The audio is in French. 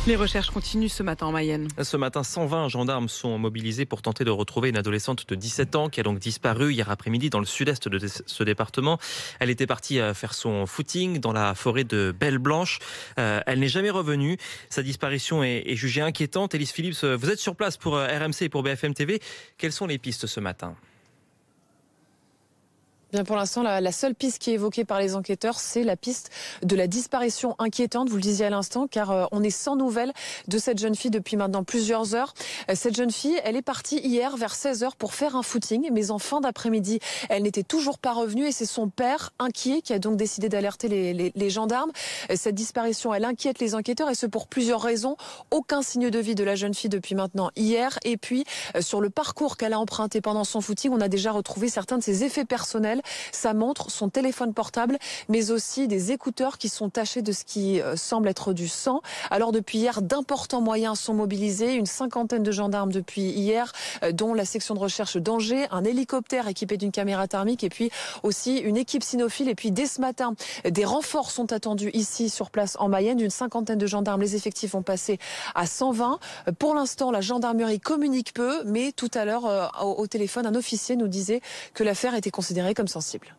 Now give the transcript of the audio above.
Les recherches continuent ce matin en Mayenne. Ce matin, 120 gendarmes sont mobilisés pour tenter de retrouver une adolescente de 17 ans qui a donc disparu hier après-midi dans le sud-est de ce département. Elle était partie faire son footing dans la forêt de Belle-Blanche. Elle n'est jamais revenue. Sa disparition est jugée inquiétante. Élise Phillips, vous êtes sur place pour RMC et pour BFM TV. Quelles sont les pistes ce matin ? Bien, pour l'instant, la seule piste qui est évoquée par les enquêteurs, c'est la piste de la disparition inquiétante, vous le disiez à l'instant, car on est sans nouvelles de cette jeune fille depuis maintenant plusieurs heures. Cette jeune fille, elle est partie hier vers 16h pour faire un footing, mais en fin d'après-midi, elle n'était toujours pas revenue et c'est son père, inquiet, qui a donc décidé d'alerter les gendarmes. Cette disparition, elle inquiète les enquêteurs et ce pour plusieurs raisons. Aucun signe de vie de la jeune fille depuis maintenant hier. Et puis, sur le parcours qu'elle a emprunté pendant son footing, on a déjà retrouvé certains de ses effets personnels. Sa montre, son téléphone portable, mais aussi des écouteurs qui sont tachés de ce qui semble être du sang. Alors depuis hier, d'importants moyens sont mobilisés, une cinquantaine de gendarmes depuis hier, dont la section de recherche d'Angers, un hélicoptère équipé d'une caméra thermique et puis aussi une équipe cynophile. Et puis dès ce matin, des renforts sont attendus ici sur place en Mayenne, d'une cinquantaine de gendarmes. Les effectifs vont passer à 120. Pour l'instant, la gendarmerie communique peu, mais tout à l'heure au téléphone, un officier nous disait que l'affaire était considérée comme sensible.